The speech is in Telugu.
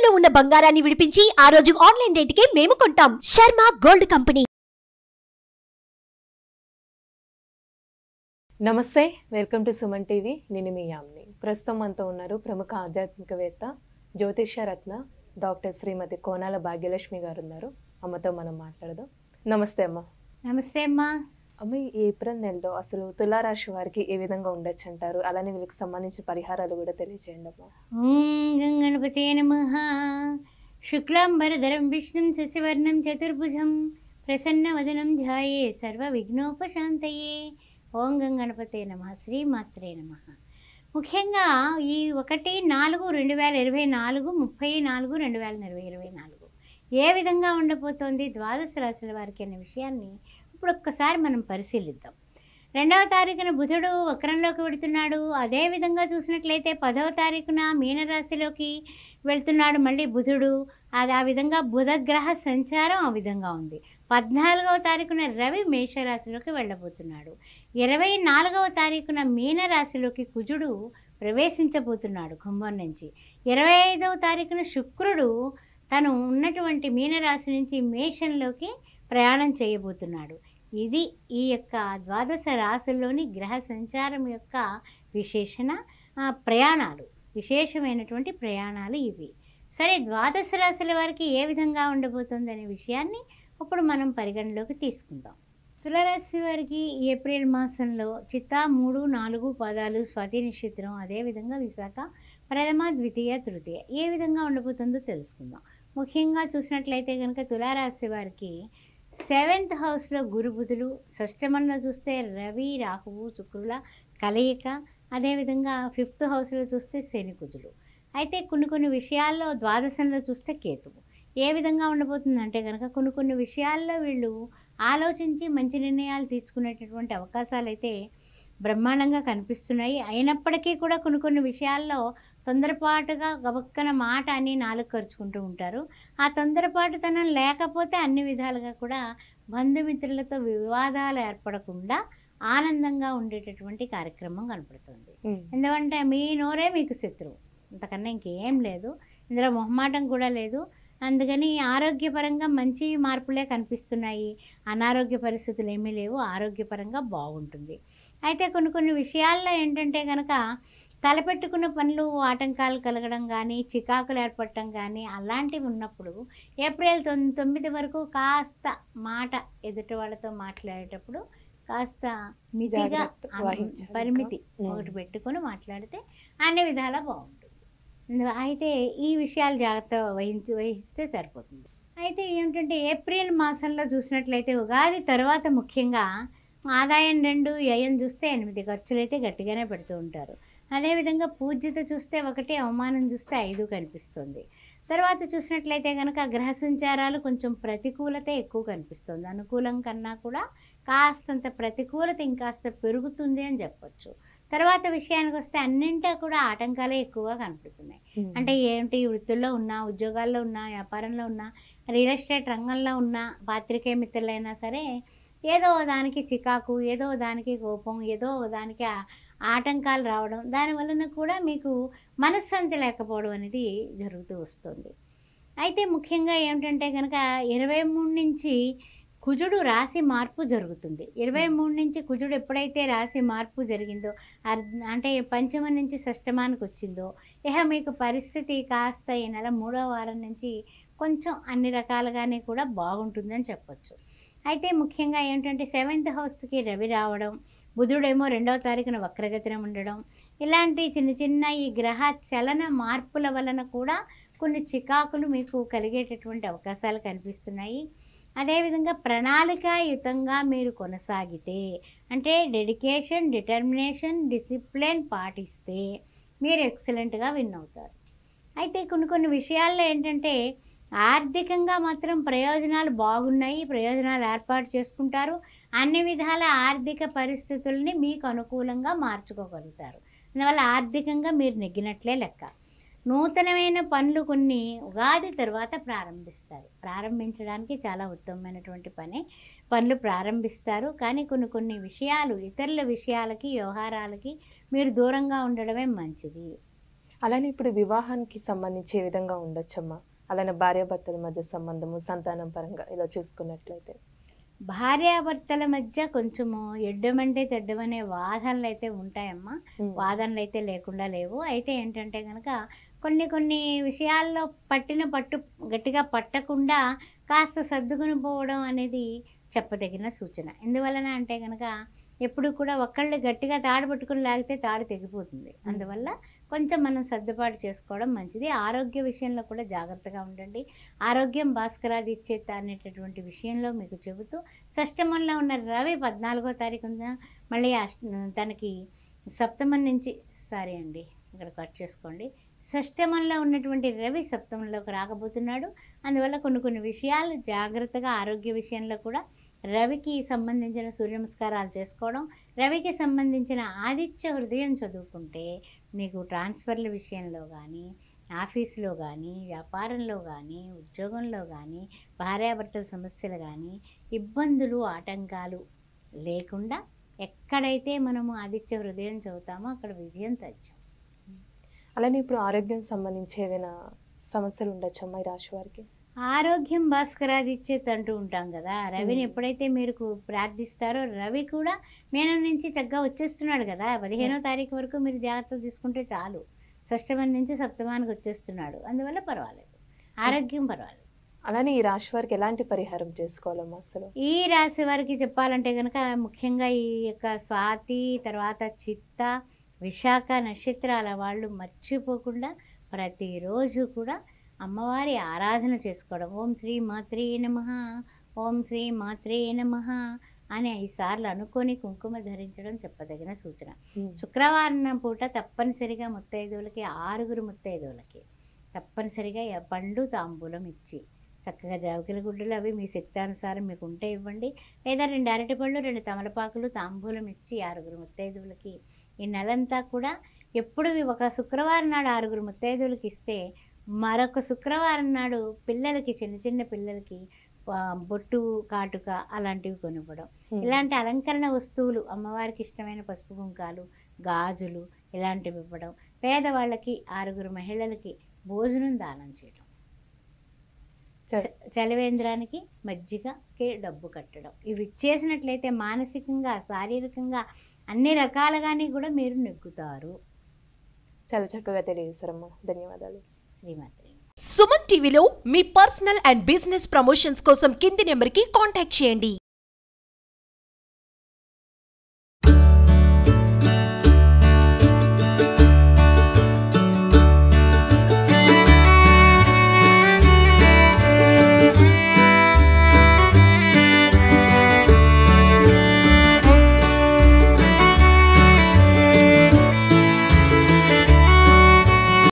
తాకట్టులో ఉన్న బంగారాన్ని విడిపించి ఆ రోజు ఆన్లైన్ రేటుకే మేము కొంటాం. Sharma gold company. నమస్తే, వెల్కమ్ టు సుమన్ టీవీ. నేను మీ యామ్ని. ప్రస్తుతం మనతో ఉన్నారు ప్రముఖ ఆధ్యాత్మికవేత్త, జ్యోతిష్య రత్న డాక్టర్ శ్రీమతి కోనాల భాగ్యలక్ష్మి గారు ఉన్నారు. అమ్మతో మనం మాట్లాడదాం. నమస్తే అమ్మ. నమస్తే అమ్మా. అమ్మ, ఈ ఏప్రిల్ నెలలో అసలు తులారాశి వారికి ఏ విధంగా ఉండొచ్చు అంటారు? అలానే వీళ్ళకి సంబంధించిన పరిహారాలు కూడా తెలియజేయండి అమ్మ. ఓం గం గణపతే నమః. శుక్లాంబరధరం విష్ణుం శశివర్ణం చతుర్భుజం ప్రసన్నవదనం ధ్యాయే సర్వ విఘ్నోపశాంతయే. ఓం గం గణపతే నమః. శ్రీమాత్రే నమః. ముఖ్యంగా ఈ 1/4/2024 30/4/2024 ఏ విధంగా ఉండబోతోంది ద్వాదశ రాశుల వారికి అనే విషయాన్ని ఇప్పుడు ఒక్కసారి మనం పరిశీలిద్దాం. 2వ తారీఖున బుధుడు వక్రంలోకి వెళుతున్నాడు. అదేవిధంగా చూసినట్లయితే 10వ తారీఖున మీనరాశిలోకి వెళ్తున్నాడు మళ్ళీ బుధుడు. అది ఆ విధంగా బుధగ్రహ సంచారం ఆ విధంగా ఉంది. 14వ తారీఖున రవి మేషరాశిలోకి వెళ్ళబోతున్నాడు. 24వ తారీఖున మీనరాశిలోకి కుజుడు ప్రవేశించబోతున్నాడు కుంభం నుంచి. 25వ తారీఖున శుక్రుడు తను ఉన్నటువంటి మీనరాశి నుంచి మేషంలోకి ప్రయాణం చేయబోతున్నాడు. ఇది ఈ యొక్క ద్వాదశ రాశుల్లోని గ్రహ సంచారం యొక్క విశేషణ ప్రయాణాలు, విశేషమైనటువంటి ప్రయాణాలు ఇవి. సరే, ద్వాదశ రాశుల వారికి ఏ విధంగా ఉండబోతుంది అనే విషయాన్ని ఇప్పుడు మనం పరిగణలోకి తీసుకుందాం. తులారాశి వారికి ఏప్రిల్ మాసంలో చిత్తా 3, 4 పాదాలు, స్వాతి నక్షత్రం, అదేవిధంగా విశాఖ ప్రథమ, ద్వితీయ, తృతీయ ఏ విధంగా ఉండబోతుందో తెలుసుకుందాం. ముఖ్యంగా చూసినట్లయితే కనుక తులారాశి వారికి 7th హౌస్లో గురు బుధులు, షష్టమంలో చూస్తే రవి రాహువు శుక్రుల కలయిక, అదేవిధంగా 5th హౌస్లో చూస్తే శని కుజులు. అయితే కొన్ని విషయాల్లో ద్వాదశంలో చూస్తే కేతువు. ఏ విధంగా ఉండబోతుందంటే కనుక కొన్ని విషయాల్లో వీళ్ళు ఆలోచించి మంచి నిర్ణయాలు తీసుకునేటటువంటి అవకాశాలు అయితే బ్రహ్మాండంగా కనిపిస్తున్నాయి. అయినప్పటికీ కూడా కొన్ని విషయాల్లో తొందరపాటుగా గబక్కన మాట అని నాలుగు ఖర్చుకుంటూ ఉంటారు. ఆ తొందరపాటుతనం లేకపోతే అన్ని విధాలుగా కూడా బంధుమిత్రులతో వివాదాలు ఏర్పడకుండా ఆనందంగా ఉండేటటువంటి కార్యక్రమం కనపడుతుంది. ఎందుకంటే మీ నోరే మీకు శత్రువు, అంతకన్నా ఇంకేం లేదు. ఇందులో మొహమాటం కూడా లేదు. అందుకని ఆరోగ్యపరంగా మంచి మార్పులే కనిపిస్తున్నాయి. అనారోగ్య పరిస్థితులు ఏమీ లేవు. ఆరోగ్యపరంగా బాగుంటుంది. అయితే కొన్ని విషయాల్లో ఏంటంటే కనుక తలపెట్టుకున్న పనులు ఆటంకాలు కలగడం కానీ, చికాకులు ఏర్పడటం కానీ అలాంటివి ఉన్నప్పుడు ఏప్రిల్ 9 వరకు కాస్త మాట ఎదుటి వాళ్ళతో మాట్లాడేటప్పుడు కాస్త మితిగా పరిమితి ఒకటి పెట్టుకొని మాట్లాడితే అన్ని విధాలా బాగుంటుంది. అయితే ఈ విషయాలు జాగ్రత్త వహిస్తే సరిపోతుంది. అయితే ఏంటంటే ఏప్రిల్ మాసంలో చూసినట్లయితే ఉగాది తర్వాత ముఖ్యంగా ఆదాయం 2, వ్యయం చూస్తే 8, ఖర్చులు అయితే గట్టిగానే పెడుతూ ఉంటారు. అదేవిధంగా పూజ్యత చూస్తే 1, అవమానం చూస్తే 5 కనిపిస్తుంది. తర్వాత చూసినట్లయితే కనుక గ్రహ సంచారాలు కొంచెం ప్రతికూలత ఎక్కువ కనిపిస్తుంది. అనుకూలం కన్నా కూడా కాస్తంత ప్రతికూలత ఇంకాస్త పెరుగుతుంది అని చెప్పొచ్చు. తర్వాత విషయానికి వస్తే అన్నింటా కూడా ఆటంకాలే ఎక్కువగా కనపడుతున్నాయి. అంటే ఏంటి, వృత్తుల్లో ఉన్నా, ఉద్యోగాల్లో ఉన్నా, వ్యాపారంలో ఉన్నా, రియల్ ఎస్టేట్ రంగంలో ఉన్న పాత్రికేయ మిత్రులైనా సరే ఏదో దానికి చికాకు, ఏదో దానికి కోపం, ఏదో దానికి ఆటంకాలు రావడం, దానివలన కూడా మీకు మనశ్శాంతి లేకపోవడం అనేది జరుగుతూ వస్తుంది. అయితే ముఖ్యంగా ఏమిటంటే కనుక 23 నుంచి కుజుడు రాశి మార్పు జరుగుతుంది. 23 నుంచి కుజుడు ఎప్పుడైతే రాశి మార్పు జరిగిందో, అంటే పంచమ నుంచి షష్టమానికి వచ్చిందో, మీకు పరిస్థితి కాస్త ఈ నెల 3వ వారం నుంచి కొంచెం అన్ని రకాలుగానే కూడా బాగుంటుందని చెప్పొచ్చు. అయితే ముఖ్యంగా ఏంటంటే 7th హౌస్కి రవి రావడం, బుధుడేమో 2వ తారీఖున వక్రగతిన ఉండడం, ఇలాంటి చిన్న ఈ గ్రహ చలన మార్పుల వలన కూడా కొన్ని చికాకులు మీకు కలిగేటటువంటి అవకాశాలు కనిపిస్తున్నాయి. అదేవిధంగా ప్రణాళికాయుతంగా మీరు కొనసాగితే, అంటే డెడికేషన్, డిటర్మినేషన్, డిసిప్లిన్ పాటిస్తే మీరు ఎక్సలెంట్గా విన్ అవుతారు. అయితే కొన్ని విషయాల్లో ఏంటంటే ఆర్థికంగా మాత్రం ప్రయోజనాలు బాగున్నాయి. ప్రయోజనాలు ఏర్పాటు చేసుకుంటారు. అన్ని విధాల ఆర్థిక పరిస్థితుల్ని మీకు అనుకూలంగా మార్చుకోగలుగుతారు. అందువల్ల ఆర్థికంగా మీరు నెగ్గినట్లే లెక్క. నూతనమైన పనులు కొన్ని ఉగాది తర్వాత ప్రారంభించడానికి చాలా ఉత్తమమైనటువంటి పనులు ప్రారంభిస్తారు. కానీ కొన్ని విషయాలు, ఇతరుల విషయాలకి, వ్యవహారాలకి మీరు దూరంగా ఉండడమే మంచిది. అలానే ఇప్పుడు వివాహానికి సంబంధించి ఏ విధంగా ఉండొచ్చమ్మా? అలానే భార్యాభర్తల మధ్య సంబంధము, సంతానం పరంగా ఇలా చూసుకున్నట్లయితే? భార్యాభర్తల మధ్య కొంచెము ఎడ్డమంటే తెడ్డమనే వాదనలు అయితే ఉంటాయమ్మా. వాదనలు అయితే లేకుండా లేవు. అయితే ఏంటంటే కనుక కొన్ని విషయాల్లో పట్టిన పట్టు గట్టిగా పట్టకుండా కాస్త సర్దుకుని పోవడం అనేది చెప్పదగిన సూచన. ఎందువలన అంటే కనుక ఎప్పుడు కూడా ఒకళ్ళు గట్టిగా తాడు పట్టుకుని లాగితే తాడు తెగిపోతుంది. అందువల్ల కొంచెం మనం సర్దుబాటు చేసుకోవడం మంచిది. ఆరోగ్య విషయంలో కూడా జాగ్రత్తగా ఉండండి. ఆరోగ్యం భాస్కరాదిచ్చేత అనేటటువంటి విషయంలో మీకు చెబుతూ, షష్టమంలో ఉన్న రవి 14వ తారీఖున మళ్ళీ తనకి సప్తమం నుంచి ఇక్కడ కట్ చేసుకోండి. షష్టమంలో ఉన్నటువంటి రవి సప్తమంలోకి రాకపోతున్నాడు. అందువల్ల కొన్ని విషయాలు జాగ్రత్తగా ఆరోగ్య విషయంలో కూడా రవికి సంబంధించిన సూర్య నమస్కారాలు చేసుకోవడం, రవికి సంబంధించిన ఆదిత్య హృదయం చదువుకుంటే మీకు ట్రాన్స్ఫర్ల విషయంలో కానీ, ఆఫీసులో కానీ, వ్యాపారంలో కానీ, ఉద్యోగంలో కానీ, భార్యాభర్తల సమస్యలు కానీ, ఇబ్బందులు ఆటంకాలు లేకుండా ఎక్కడైతే మనము ఆదిత్య హృదయం చదువుతామో అక్కడ విజయం తథ్యం. అలానే ఇప్పుడు ఆరోగ్యం సంబంధించి ఏదైనా సమస్యలు ఉండొచ్చమ్మా ఈ రాశి వారికి? ఆరోగ్యం భాస్కరాదిచ్చేది అంటూ ఉంటాం కదా. రవిని ఎప్పుడైతే మీరు ప్రార్థిస్తారో రవి కూడా మీనం నుంచి చక్కగా వచ్చేస్తున్నాడు కదా. 15వ తారీఖు వరకు మీరు జాగ్రత్త తీసుకుంటే చాలు. షష్టమం నుంచి సప్తమానికి వచ్చేస్తున్నాడు. అందువల్ల పర్వాలేదు, ఆరోగ్యం పర్వాలేదు. అలానే ఈ రాశి వారికి ఎలాంటి పరిహారం చేసుకోవాలమ్మా అసలు? ఈ రాశి వారికి చెప్పాలంటే కనుక ముఖ్యంగా ఈ యొక్క స్వాతి, తర్వాత చిత్త, విశాఖ నక్షత్రాల వాళ్ళు మర్చిపోకుండా ప్రతిరోజు కూడా అమ్మవారి ఆరాధన చేసుకోవడం. ఓం శ్రీ మాత్రే నమః, ఓం శ్రీ మాత్రే నమః అని 5 సార్లు అనుకొని కుంకుమ ధరించడం చెప్పదగిన సూచన. శుక్రవారం పూట తప్పనిసరిగా ముత్తైదువులకి 6 ముత్తైదువులకి తప్పనిసరిగా పండు తాంబూలం ఇచ్చి చక్కగా జావికల గుడ్డలు అవి మీ శక్తానుసారం మీకు ఉంటే ఇవ్వండి. లేదా 2 అరటిపళ్ళు, 2 తమలపాకులు తాంబూలం ఇచ్చి 6 ముత్తైదువులకి ఈ నెలంతా కూడా ఎప్పుడు ఒక శుక్రవారం నాడు 6 ముత్తైదువులకి ఇస్తే మరొక శుక్రవారం నాడు పిల్లలకి, చిన్న పిల్లలకి బొట్టు, కాటుక అలాంటివి కొనివ్వడం. ఇలాంటి అలంకరణ వస్తువులు, అమ్మవారికి ఇష్టమైన పసుపు కుంకాలు, గాజులు ఇలాంటివి ఇవ్వడం. పేదవాళ్ళకి 6 మహిళలకి భోజనం దానం చేయడం. చలివేంద్రానికి మజ్జిగకి డబ్బు కట్టడం. ఇవి చేసినట్లయితే మానసికంగా, శారీరకంగా అన్ని రకాలుగానే కూడా మీరు నెగ్గుతారు. చాలా చక్కగా తెలియజేశారమ్మా. ధన్యవాదాలు. శ్రీమాత్రి. సుమన్ టీవీలో మీ పర్సనల్ అండ్ బిజినెస్ ప్రమోషన్స్ కోసం కింది నెంబర్కి కాంటాక్ట్ చేయండి.